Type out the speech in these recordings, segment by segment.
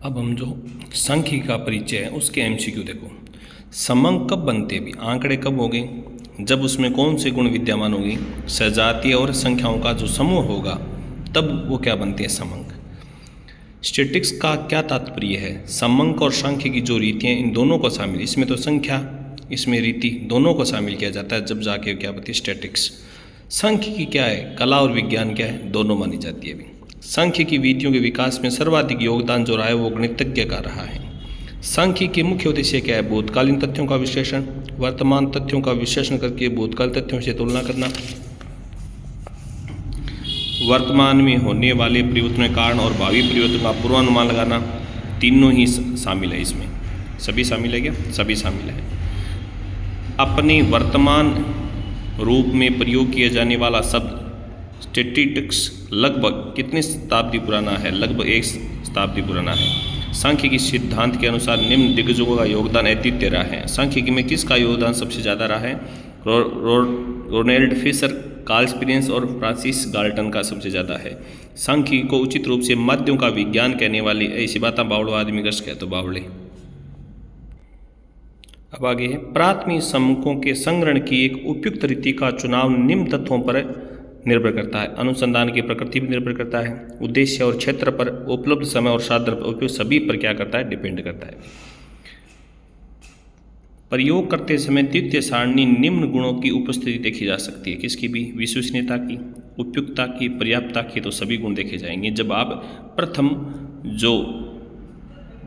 अब हम जो सांख्यिकी का परिचय है उसके एमसीक्यू देखो। समंक कब बनते भी, आंकड़े कब होंगे, जब उसमें कौन से गुण विद्यमान होंगे, सजातीय और संख्याओं का जो समूह होगा तब वो क्या बनते हैं समंक। स्टैटिस्टिक्स का क्या तात्पर्य है, समंक और सांख्यिकी जो रीतियाँ इन दोनों को शामिल, इसमें तो संख्या इसमें रीति दोनों को शामिल किया जाता है, जब जाके क्या बनती है स्टैटिस्टिक्स। सांख्यिकी क्या है, कला और विज्ञान क्या है, दोनों मानी जाती है। भी सांख्यिकी विधियों के विकास में सर्वाधिक योगदान जो रहा है वो गणितज्ञ का रहा है। सांख्यिकी के मुख्य उद्देश्य क्या है, भूतकालीन तथ्यों का विश्लेषण, वर्तमान तथ्यों का विश्लेषण करके भूतकाल तथ्यों से तुलना करना, वर्तमान में होने वाले परिवर्तनों के कारण और भावी परिवर्तनों का पूर्वानुमान लगाना, तीनों ही शामिल है। इसमें सभी शामिल है क्या, सभी शामिल है। अपने वर्तमान रूप में प्रयोग किया जाने वाला शब्द स्टैटिस्टिक्स लगभग कितनी शताब्दी पुराना है, लगभग एक शताब्दी पुराना है। सांख्यिकी सिद्धांत के अनुसार निम्न दिग्गजों का योगदान अद्वितीय रहा है। सांख्यिकी में किसका योगदान सबसे ज़्यादा रहा है, रोनाल्ड फिशर, कार्ल स्पिरेंस और फ्रांसिस गाल्टन का सबसे ज़्यादा है। सांख्यिकी को उचित रूप से माध्यम का विज्ञान कहने वाली ऐसी बातें बावड़ो आदमी कस कहते बावड़े। अब आगे है, प्राथमिक समकों के संग्रहण की एक उपयुक्त रीति का चुनाव निम्न तत्वों पर निर्भर करता है। अनुसंधान की प्रकृति पर निर्भर करता है, उद्देश्य और क्षेत्र पर, उपलब्ध समय और साधन पर, उपयोग सभी पर क्या करता है, डिपेंड करता है। प्रयोग करते समय द्वितीय सारणी निम्न गुणों की उपस्थिति देखी जा सकती है। किसकी भी, विश्वसनीयता की, उपयुक्तता की, पर्याप्तता की, तो सभी गुण देखे जाएंगे। जब आप प्रथम जो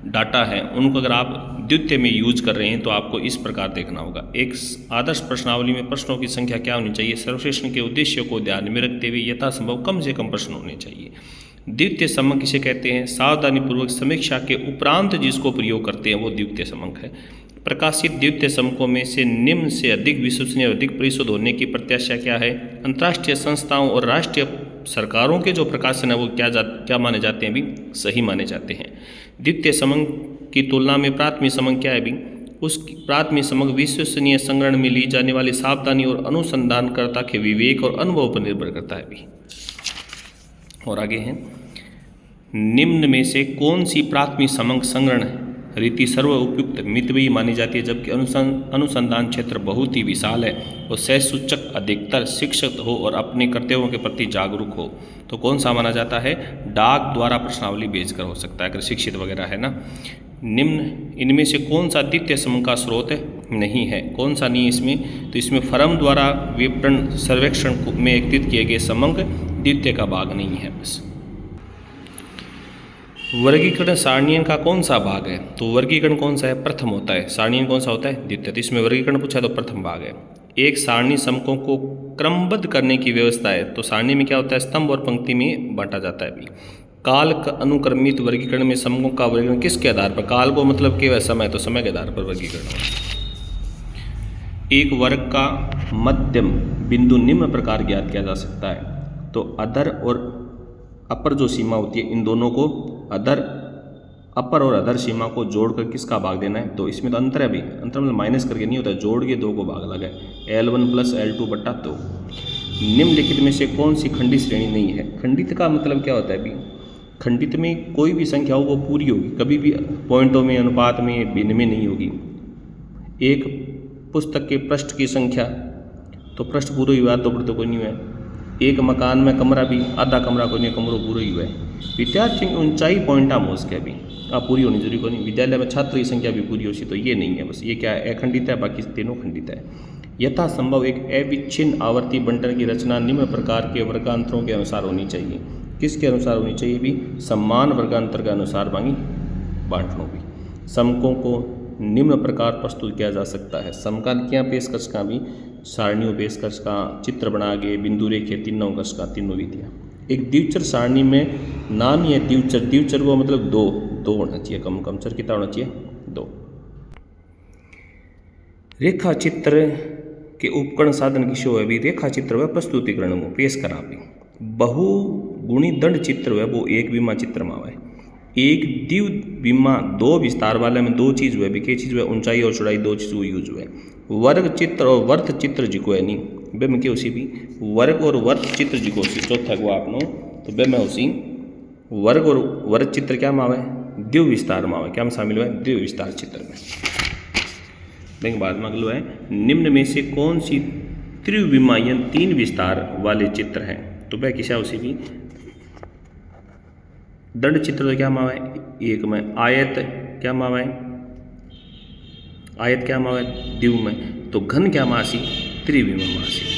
डाटा है उनको अगर आप द्वितीय में यूज कर रहे हैं तो आपको इस प्रकार देखना होगा। एक आदर्श प्रश्नावली में प्रश्नों की संख्या क्या होनी चाहिए, सर्वश्रेष्ठ के उद्देश्य को ध्यान में रखते हुए यथासंभव कम से कम प्रश्न होने चाहिए। द्वितीय समंक किसे कहते हैं, सावधानीपूर्वक समीक्षा के उपरांत जिसको प्रयोग करते हैं वो द्वितीय समंक है। प्रकाशित द्वितीय समकों में से निम्न से अधिक विश्वसनीय और अधिक परिशुद्ध होने की प्रत्याशा क्या है। अंतर्राष्ट्रीय संस्थाओं और राष्ट्रीय सरकारों के जो प्रकाशन है वो क्या माने जाते हैं भी, सही माने जाते हैं। द्वितीय समंक की तुलना में प्राथमिक समंक क्या है भी, उस प्राथमिक समंक विश्वसनीय संग्रहण में ली जाने वाली सावधानी और अनुसंधानकर्ता के विवेक और अनुभव पर निर्भर करता है भी। और आगे है, निम्न में से कौन सी प्राथमिक समंक संग्रहण रीति सर्व उपयुक्त मितव्ययी मानी जाती है, जबकि अनुसंधान क्षेत्र बहुत ही विशाल है और सहसूचक अधिकतर शिक्षित हो और अपने कर्तव्यों के प्रति जागरूक हो, तो कौन सा माना जाता है, डाक द्वारा प्रश्नावली भेजकर हो सकता है अगर शिक्षित वगैरह है ना। निम्न इनमें से कौन सा द्वितीय समंक का स्रोत नहीं है, कौन सा नहीं है इसमें, तो इसमें फर्म द्वारा विपणन सर्वेक्षण में एकत्रित किए गए समंक द्वितीय का भाग नहीं है। बस वर्गीकरण सारणीयन का कौन सा भाग है, तो वर्गीकरण कौन सा है, प्रथम होता है। सारणीयन कौन सा होता है, द्वितीय। तो इसमें वर्गीकरण पूछा तो प्रथम भाग है। एक सारणी समकों को क्रमबद्ध करने की व्यवस्था है, तो सारणी में क्या होता है, स्तंभ और पंक्ति में बांटा जाता है भी। काल अनुक्रमित वर्गीकरण में समकों का वर्गीकरण किसके आधार पर, काल को मतलब केवल समय, तो समय के आधार पर वर्गीकरण होता है। एक वर्ग का मध्यम बिंदु निम्न प्रकार ज्ञात किया जा सकता है, तो अधर और अपर जो सीमा होती है इन दोनों को अपर और अधर सीमा को जोड़कर किसका भाग देना है, तो इसमें तो अंतर है भी, अंतर मतलब माइनस करके नहीं होता, जोड़ के दो को भाग लगा है, L1 + L2 बटा 2। निम्नलिखित में से कौन सी खंडित श्रेणी नहीं है। खंडित का मतलब क्या होता है भी, खंडित में कोई भी संख्या हो वो पूरी होगी, कभी भी पॉइंटों में, अनुपात में, भिन्न में नहीं होगी। एक पुस्तक के पृष्ठ की संख्या, तो पृष्ठ पूरा हुआ तो पृष्ठ कोई नहीं हुआ है। एक मकान में कमरा भी, आधा कमरा कोई नहीं, कमरा पूरा ही हुआ है। विद्यार्थी की ऊंचाई पॉइंट मोस के भी पूरी होनी जरूरी को नहीं। विद्यालय में छात्र की संख्या भी पूरी होती, तो ये नहीं है। बस ये क्या है, अखंडित है, बाकी तीनों खंडित है। यथासंभव एक अविच्छिन्न आवर्ती बंटन की रचना निम्न प्रकार के वर्गांतरों के अनुसार होनी चाहिए। किसके अनुसार होनी चाहिए भी, समान वर्गांतर के अनुसार मांगी बांटनों भी। समकों को निम्न प्रकार प्रस्तुत किया जा सकता है। समकालिकियाँ पेशकश का भी, सारणियों पेशकश का, चित्र बना के, बिंदु रेखे, तीनों कश का, तीनों विधियाँ। एक द्विचर सारणी में नाम या द्विचर वो मतलब दो होना चाहिए, कम चर कितना होना चाहिए, 2। रेखा चित्र के उपकरण साधन की शो है भी, रेखा चित्र व प्रस्तुतिकरण वो पेश करा भी। बहुगुणी दंड चित्र है वो एक विमा चित्र में है। एक द्विविमा दो विस्तार वाले में दो चीज़ हुए भी, के चीज़ हुए, ऊंचाई और चौड़ाई दो चीज़ वो यूज हुए। वर्ग चित्र और वर्त चित्र जिको है नहीं बे में क्या उसी भी, वर्ग और वर्त चित्र जिको उसी चौथा को आपनो, तो बे में उसी वर्ग और वर्ग चित्र क्या मावे, द्विव विस्तार में आवे, क्या में शामिल हुआ है? द्विव विस्तार चित्र में। देखें बाद में अगलो है, निम्न में से कौन सी त्रिविमायन 3 विस्तार वाले चित्र हैं? तो वह किसा उसी भी दंड चित्र तो क्या मावा है? एक में आयत क्या मावा है? आयत क्या मावा है? द्विव में। तो घन क्या मासी? त्रिविम मासी।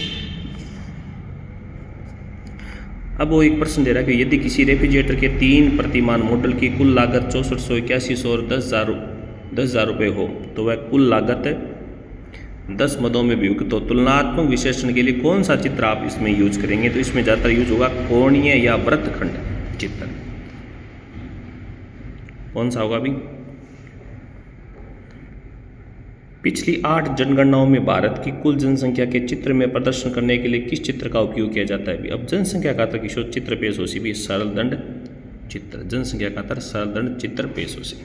अब वो एक प्रश्न दे रहा है कि यदि किसी रेफ्रिजरेटर के 3 प्रतिमान मॉडल की कुल लागत 6481 और 10,000 रुपये हो तो वह कुल लागत 10 मदों में विभक्त हो। तुलनात्मक विश्लेषण के लिए कौन सा चित्र आप इसमें यूज करेंगे? तो इसमें ज़्यादातर यूज होगा कोणीय या वृत्तखंड चित्र। कौन सा होगा अभी? पिछली 8 जनगणनाओं में भारत की कुल जनसंख्या के चित्र में प्रदर्शन करने के लिए किस चित्र का उपयोग किया जाता है? अब जनसंख्या का तर किशोर चित्र पेश हो सी भी सरल दंड चित्र, जनसंख्या का तर सरल दंड चित्र पेश हो सी।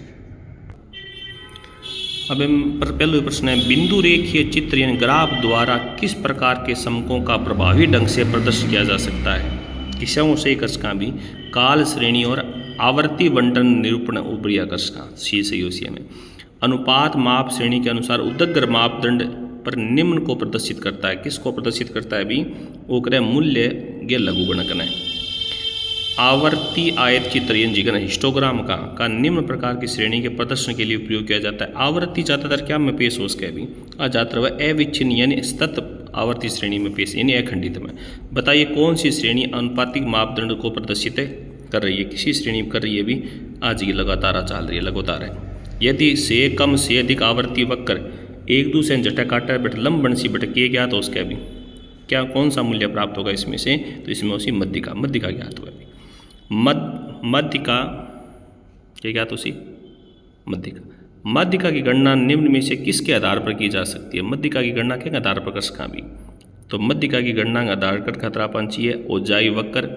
अब पहला प्रश्न है, बिंदु रेखीय चित्र यानी ग्राफ द्वारा किस प्रकार के समकों का प्रभावी ढंग से प्रदर्शन किया जा सकता है? किसों से कर्षका भी काल श्रेणी और आवर्ती बंटन निरूपण उपरिया कर्षका सी सही हो सी में। अनुपात माप श्रेणी के अनुसार उदग्र मापदंड पर निम्न को प्रदर्शित करता है। किसको प्रदर्शित करता है भी? वो करे मूल्य के लघुगणक है। आवर्ती आयत चित्र यानी जिगन हिस्टोग्राम का निम्न प्रकार की श्रेणी के प्रदर्शन के लिए उपयोग किया जाता है। आवर्ती ज्यादातर क्या में पेश हो सके अभी? ज्यादातर वह अविच्छिन्न यानी सतत आवर्ती श्रेणी में पेश यानी अखंडित में। बताइए कौन सी श्रेणी अनुपातिक मापदंड को प्रदर्शित कर रही है? किसी श्रेणी कर रही है भी? आज ये लगातार चल रही है, लगातार है। यदि से कम से अधिक आवर्ती वक्र एक दूसरे झटा काटा बट लंब बनसी बट के ज्ञात हो उसके अभी क्या कौन सा मूल्य प्राप्त होगा इसमें से? तो इसमें उसी मध्यिका ज्ञात हुआ अभी। मध्यिका क्या ज्ञात उसी? मध्यिका की गणना निम्न में से किसके आधार पर की जा सकती है? मध्यिका की गणना के आधार पर कर सका भी? तो मध्यिका की गणना का आधार कर खतरा पंची है ओजाई वक्र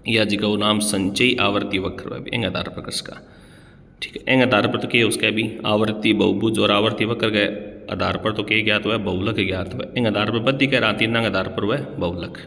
या जिका नाम संचयी आवर्ती वक्र एंग आधार पर कर सका। ठीक है, एंग आधार पर तो क्या उसका भी आवर्ती बहुभुज और आवर्ती वक्र के आधार पर तो क्या ज्ञात हुआ है? बहुलक ज्ञात हुआ। एंग आधार पर बद्धिका राती नंग आधार पर हुआ है बहुलक।